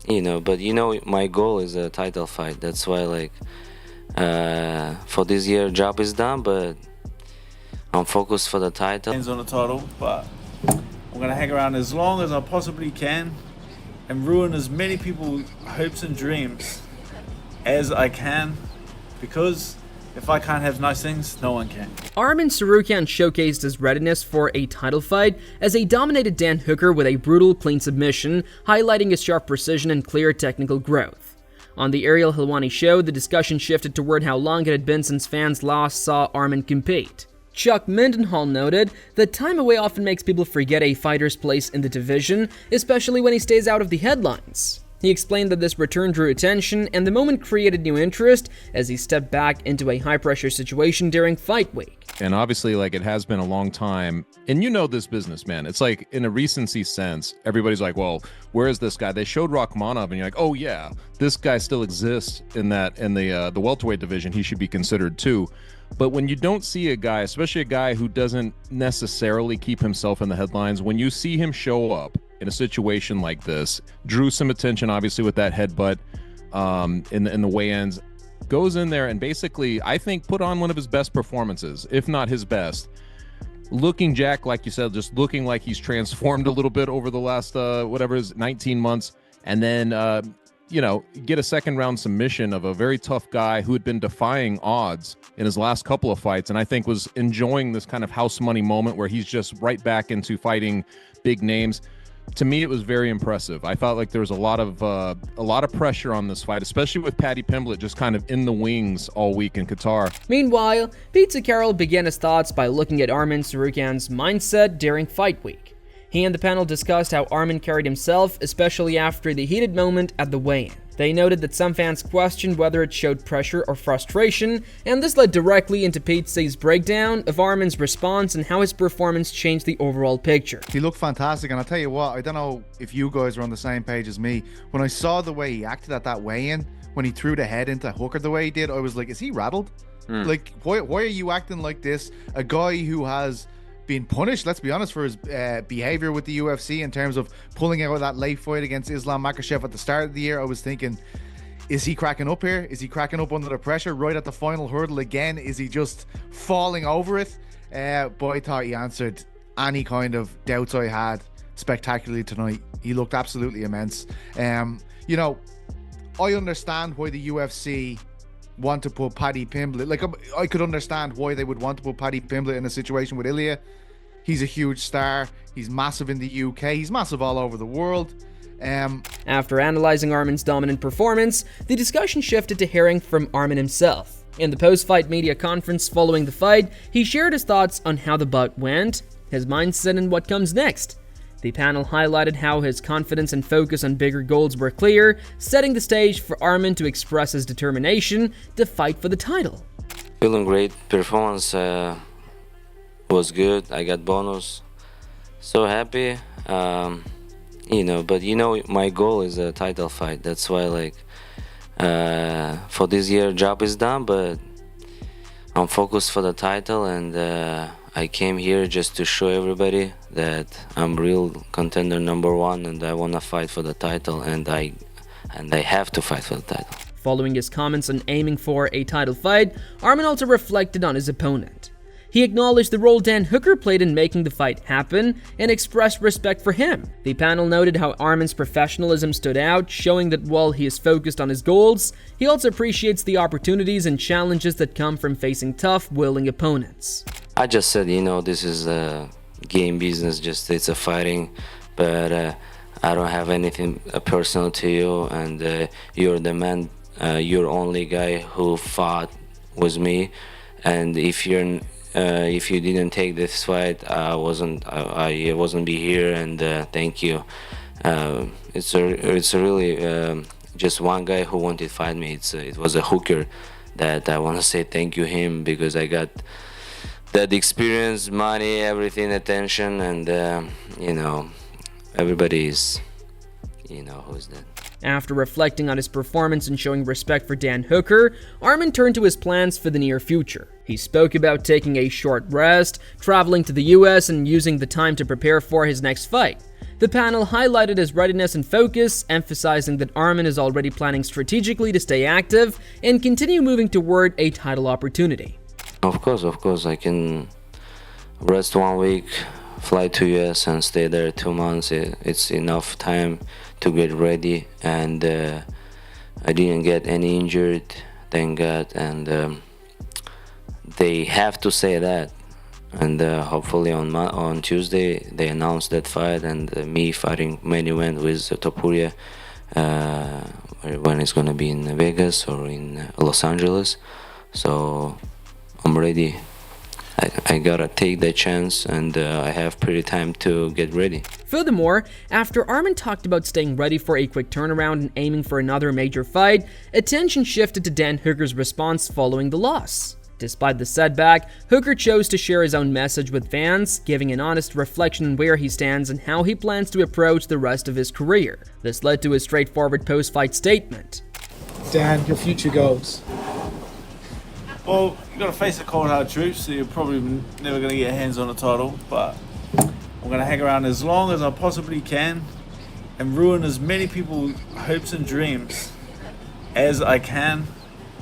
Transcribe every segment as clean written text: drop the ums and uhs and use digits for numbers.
But my goal is a title fight. That's why, like, for this year, job is done, but I'm focused for the title. Hands on the title, but I'm gonna hang around as long as I possibly can and ruin as many people's hopes and dreams as I can, because if I can't have nice things, no one can. Arman Tsarukyan showcased his readiness for a title fight as he dominated Dan Hooker with a brutal, clean submission, highlighting his sharp precision and clear technical growth. On the Ariel Helwani show, the discussion shifted toward how long it had been since fans last saw Arman compete. Chuck Mindenhall noted that time away often makes people forget a fighter's place in the division, especially when he stays out of the headlines. He explained that this return drew attention, and the moment created new interest as he stepped back into a high-pressure situation during fight week. And obviously, like, it has been a long time, and this business, man. It's like, in a recency sense, everybody's like, well, where is this guy? They showed Rakhmonov, and you're like, oh yeah, this guy still exists in the welterweight division. He should be considered too. But when you don't see a guy, especially a guy who doesn't necessarily keep himself in the headlines, when you see him show up in a situation like this, drew some attention, obviously, with that headbutt in the weigh-ins, goes in there and basically, I think, put on one of his best performances, if not his best. Looking Jack, like you said, just looking like he's transformed a little bit over the last, 19 months. And then, get a second-round submission of a very tough guy who had been defying odds in his last couple of fights, and I think was enjoying this kind of house money moment where he's just right back into fighting big names. To me, it was very impressive. I felt like there was a lot of pressure on this fight, especially with Paddy Pimblett just kind of in the wings all week in Qatar. Meanwhile, Pizza Carroll began his thoughts by looking at Arman Tsarukyan's mindset during fight week. He and the panel discussed how Arman carried himself, especially after the heated moment at the weigh-in. They noted that some fans questioned whether it showed pressure or frustration, and this led directly into Pizza's breakdown of Arman's response and how his performance changed the overall picture. He looked fantastic, and I'll tell you what, I don't know if you guys are on the same page as me. When I saw the way he acted at that weigh-in, when he threw the head into Hooker the way he did, I was like, is he rattled? Like, why are you acting like this? A guy who has been punished, let's be honest, for his behavior with the UFC in terms of pulling out of that late fight against Islam Makhachev at the start of the year. I was thinking, is he cracking up here? Is he cracking up under the pressure right at the final hurdle again? Is he just falling over it? But I thought he answered any kind of doubts I had spectacularly tonight. He looked absolutely immense. I understand why the UFC want to put Paddy Pimblett, like, I could understand why they would want to put Paddy Pimblett in a situation with Ilia. He's a huge star. He's massive in the UK. He's massive all over the world. After analyzing Arman's dominant performance, the discussion shifted to hearing from Arman himself. In the post-fight media conference following the fight, he shared his thoughts on how the bout went, his mindset, and what comes next. The panel highlighted how his confidence and focus on bigger goals were clear, setting the stage for Arman to express his determination to fight for the title. Feeling great. Performance was good. I got bonus. So happy. But my goal is a title fight. That's why, like, for this year, job is done, but I'm focused for the title, and I came here just to show everybody that I'm real contender #1, and I want to fight for the title, and I have to fight for the title. Following his comments on aiming for a title fight, Arman also reflected on his opponent. He acknowledged the role Dan Hooker played in making the fight happen and expressed respect for him. The panel noted how Arman's professionalism stood out, showing that while he is focused on his goals, he also appreciates the opportunities and challenges that come from facing tough, willing opponents. I just said, this is a game business, just it's a fighting, but I don't have anything personal to you, and you're the man, you're only guy who fought with me, and if you didn't take this fight, I wasn't be here, and thank you. It's a really just one guy who wanted to fight me. It was a Hooker that I want to say thank you him, because I got that experience, money, everything, attention, and everybody is, who's that. After reflecting on his performance and showing respect for Dan Hooker, Arman turned to his plans for the near future. He spoke about taking a short rest, traveling to the US, and using the time to prepare for his next fight. The panel highlighted his readiness and focus, emphasizing that Arman is already planning strategically to stay active and continue moving toward a title opportunity. Of course, I can rest 1 week, fly to US and stay there 2 months. It's enough time to get ready, and I didn't get any injured, thank God, and they have to say that. And hopefully on Tuesday they announced that fight, and me fighting main event with Topuria when it's gonna be in Vegas or in Los Angeles. So I'm ready. I gotta take that chance, and I have pretty time to get ready. Furthermore, after Arman talked about staying ready for a quick turnaround and aiming for another major fight, attention shifted to Dan Hooker's response following the loss. Despite the setback, Hooker chose to share his own message with fans, giving an honest reflection on where he stands and how he plans to approach the rest of his career. This led to a straightforward post-fight statement. Dan, your future goals? Well, you got to face the cold hard truth, so you're probably never going to get hands on the title, but I'm going to hang around as long as I possibly can and ruin as many people's hopes and dreams as I can,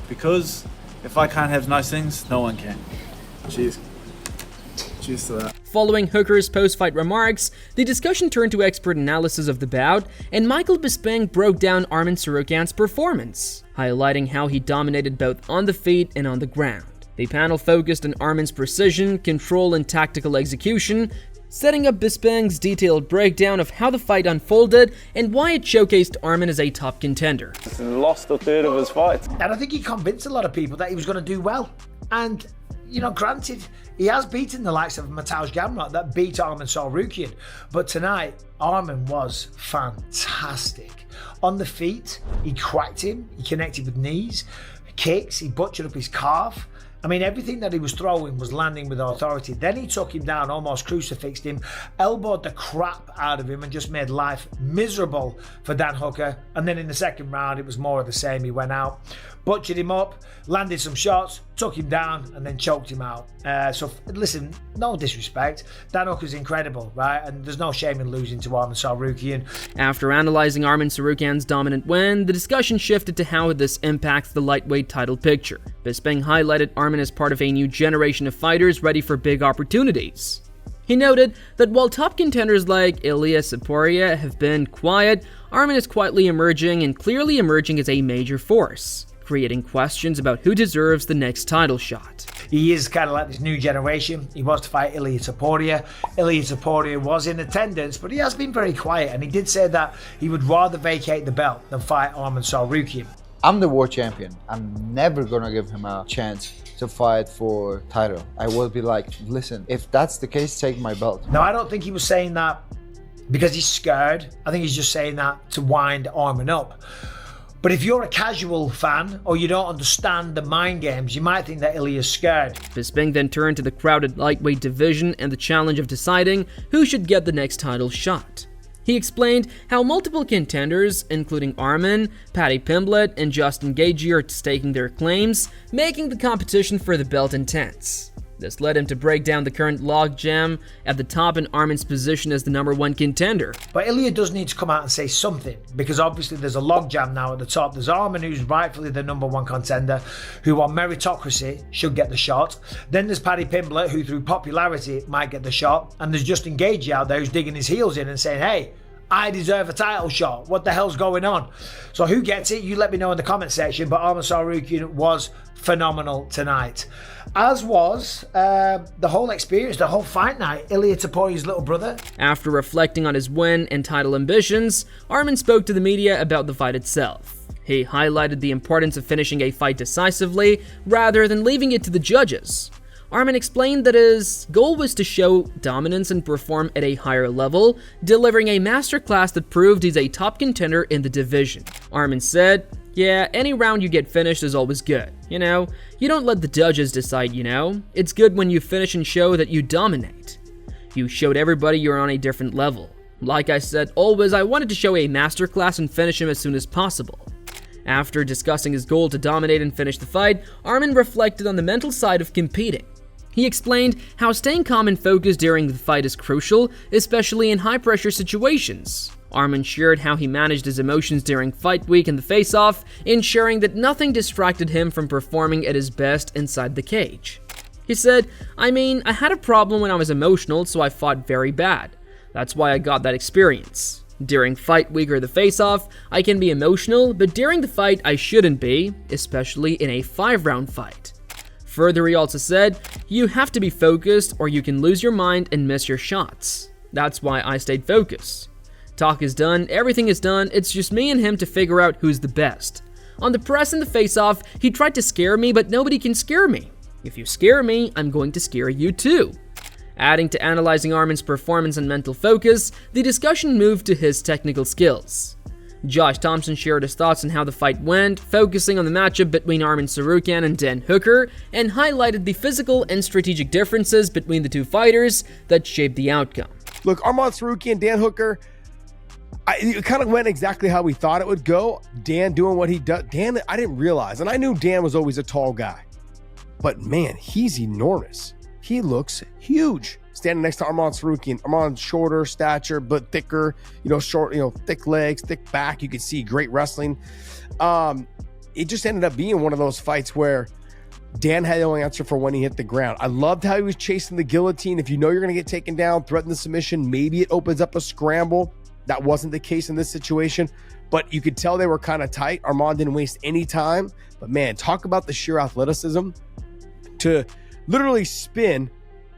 because if I can't have nice things, no one can. Cheers. Cheers to that. Following Hooker's post-fight remarks, the discussion turned to expert analysis of the bout, and Michael Bisping broke down Arman Tsarukyan's performance, highlighting how he dominated both on the feet and on the ground. The panel focused on Arman's precision, control, and tactical execution, setting up Bisping's detailed breakdown of how the fight unfolded and why it showcased Arman as a top contender. Lost a third of his fights. And I think he convinced a lot of people that he was going to do well. And, you know, granted, he has beaten the likes of Mateusz Gamrot that beat Arman Tsarukyan. But tonight, Arman was fantastic. On the feet, he cracked him, he connected with knees, kicks, he butchered up his calf. I mean, everything that he was throwing was landing with authority. Then he took him down, almost crucifixed him, elbowed the crap out of him and just made life miserable for Dan Hooker. And then in the second round, it was more of the same. He went out, butchered him up, landed some shots, took him down, and then choked him out. So listen, no disrespect, Dan Hooker's incredible, right? And there's no shame in losing to Arman Tsarukyan. After analyzing Arman Tsarukyan's dominant win, the discussion shifted to how this impacts the lightweight title picture. Bisping highlighted Arman as part of a new generation of fighters ready for big opportunities. He noted that while top contenders like Ilia have been quiet, Arman is quietly emerging and clearly emerging as a major force, creating questions about who deserves the next title shot. He is kind of like this new generation. He wants to fight Ilia Topuria. Ilia Topuria was in attendance, but he has been very quiet, and he did say that he would rather vacate the belt than fight Arman Tsarukyan. I'm the world champion. I'm never gonna give him a chance to fight for title. I will be like, listen, if that's the case, take my belt. No, I don't think he was saying that because he's scared. I think he's just saying that to wind Arman up. But if you're a casual fan or you don't understand the mind games, you might think that Ilia's scared. Bisping then turned to the crowded lightweight division and the challenge of deciding who should get the next title shot. He explained how multiple contenders, including Arman, Paddy Pimblett, and Justin Gaethje, are staking their claims, making the competition for the belt intense. This led him to break down the current logjam at the top in Arman's position as the #1 contender. But Ilia does need to come out and say something, because obviously there's a logjam now at the top. There's Arman, who's rightfully the #1 contender, who on meritocracy should get the shot. Then there's Paddy Pimblett, who through popularity might get the shot. And there's Justin Gaethje out there who's digging his heels in and saying, hey, I deserve a title shot. What the hell's going on? So who gets it? You let me know in the comment section. But Arman Tsarukyan was phenomenal tonight. As was the whole experience, the whole fight night, Ilia Topuria's little brother. After reflecting on his win and title ambitions, Arman spoke to the media about the fight itself. He highlighted the importance of finishing a fight decisively rather than leaving it to the judges. Arman explained that his goal was to show dominance and perform at a higher level, delivering a masterclass that proved he's a top contender in the division. Arman said, yeah, any round you get finished is always good, you know? You don't let the judges decide, you know? It's good when you finish and show that you dominate. You showed everybody you're on a different level. Like I said, always I wanted to show a masterclass and finish him as soon as possible. After discussing his goal to dominate and finish the fight, Arman reflected on the mental side of competing. He explained how staying calm and focused during the fight is crucial, especially in high-pressure situations. Arman shared how he managed his emotions during fight week and the face-off, ensuring that nothing distracted him from performing at his best inside the cage. He said, I had a problem when I was emotional, so I fought very bad. That's why I got that experience. During fight week or the face-off, I can be emotional, but during the fight I shouldn't be, especially in a 5-round fight. Further, he also said, you have to be focused or you can lose your mind and miss your shots. That's why I stayed focused. Talk is done, everything is done, it's just me and him to figure out who's the best. On the press and the face-off, he tried to scare me, but nobody can scare me. If you scare me, I'm going to scare you too. Adding to analyzing Arman's performance and mental focus, the discussion moved to his technical skills. Josh Thompson shared his thoughts on how the fight went, focusing on the matchup between Arman Tsarukyan and Dan Hooker, and highlighted the physical and strategic differences between the two fighters that shaped the outcome. Look, Arman Tsarukyan, Dan Hooker, it kind of went exactly how we thought it would go. Dan doing what he does. Dan, I didn't realize, and I knew Dan was always a tall guy, but man, he's enormous. He looks huge. Standing next to Arman Tsarukyan. Arman's shorter stature, but thicker, short, thick legs, thick back. You can see great wrestling. It just ended up being one of those fights where Dan had no answer for when he hit the ground. I loved how he was chasing the guillotine. If you know you're going to get taken down, threaten the submission, maybe it opens up a scramble. That wasn't the case in this situation, but you could tell they were kind of tight. Arman didn't waste any time, but man, talk about the sheer athleticism to literally spin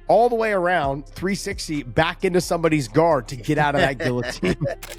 all the way around 360 back into somebody's guard to get out of that guillotine.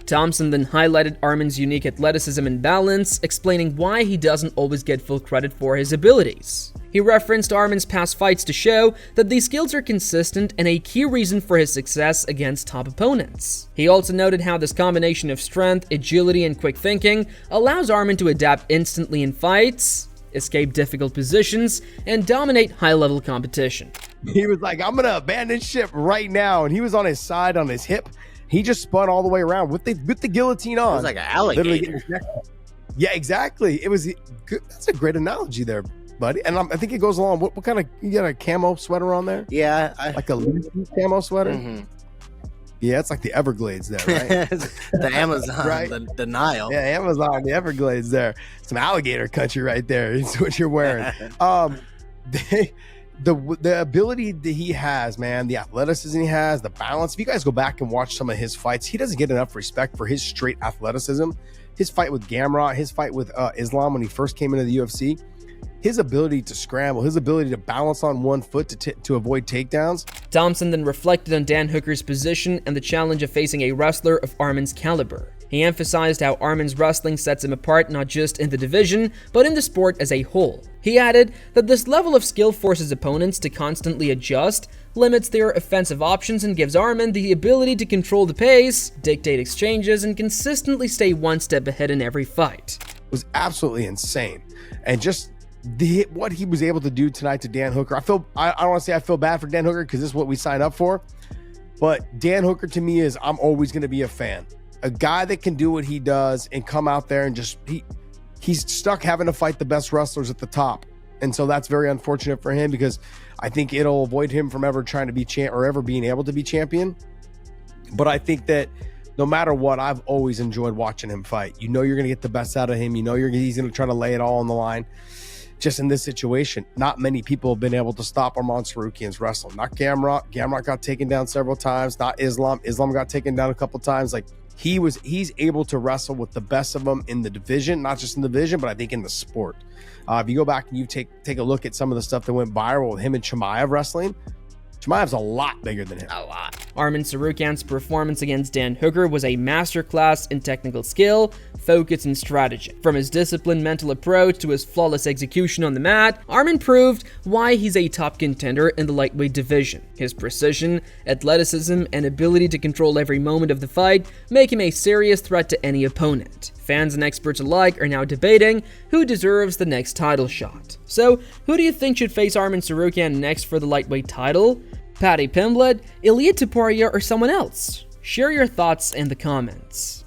Thompson then highlighted Arman's unique athleticism and balance, explaining why he doesn't always get full credit for his abilities. He referenced Arman's past fights to show that these skills are consistent and a key reason for his success against top opponents. He also noted how this combination of strength, agility, and quick thinking allows Arman to adapt instantly in fights, escape difficult positions, and dominate high-level competition. He was like, I'm going to abandon ship right now. And he was on his side, on his hip. He just spun all the way around with the guillotine on. It was like an alligator. Yeah, exactly. It was good. That's a great analogy there, buddy. And I think it goes along. What kind of, you got a camo sweater on there? Yeah. Like a camo sweater? Mm-hmm. Yeah, it's like the Everglades there, right? The Amazon, right? the Nile. Yeah, Amazon, the Everglades there. Some alligator country right there. It's what you're wearing. The ability that he has, man, the athleticism he has, the balance. If you guys go back and watch some of his fights, he doesn't get enough respect for his straight athleticism. His fight with Gamrot, his fight with Islam when he first came into the UFC, his ability to scramble, his ability to balance on one foot to avoid takedowns. Thompson then reflected on Dan Hooker's position and the challenge of facing a wrestler of Arman's caliber. He emphasized how Arman's wrestling sets him apart not just in the division, but in the sport as a whole. He added that this level of skill forces opponents to constantly adjust, limits their offensive options, and gives Arman the ability to control the pace, dictate exchanges, and consistently stay one step ahead in every fight. It was absolutely insane. And just what he was able to do tonight to Dan Hooker. I don't want to say I feel bad for Dan Hooker because this is what we signed up for, but Dan Hooker to me is, I'm always going to be a fan. A guy that can do what he does and come out there and just, he's stuck having to fight the best wrestlers at the top. And so that's very unfortunate for him because I think it'll avoid him from ever trying to be or ever being able to be champion. But I think that no matter what, I've always enjoyed watching him fight. You know, you're going to get the best out of him. You know, he's going to try to lay it all on the line. Just in this situation, not many people have been able to stop Arman Tsarukyan's wrestling. Not Gamrot. Gamrot got taken down several times. Not Islam. Islam got taken down a couple times. Like, he's able to wrestle with the best of them in the division, not just in the division, but I think in the sport. If you go back and you take a look at some of the stuff that went viral with him and Chimaev wrestling, Chimaev's a lot bigger than him. A lot. Arman Tsarukyan's performance against Dan Hooker was a masterclass in technical skill, focus, and strategy. From his disciplined mental approach to his flawless execution on the mat, Arman proved why he's a top contender in the lightweight division. His precision, athleticism, and ability to control every moment of the fight make him a serious threat to any opponent. Fans and experts alike are now debating who deserves the next title shot. So, who do you think should face Arman Tsarukyan next for the lightweight title? Paddy Pimblett, Ilia or someone else? Share your thoughts in the comments.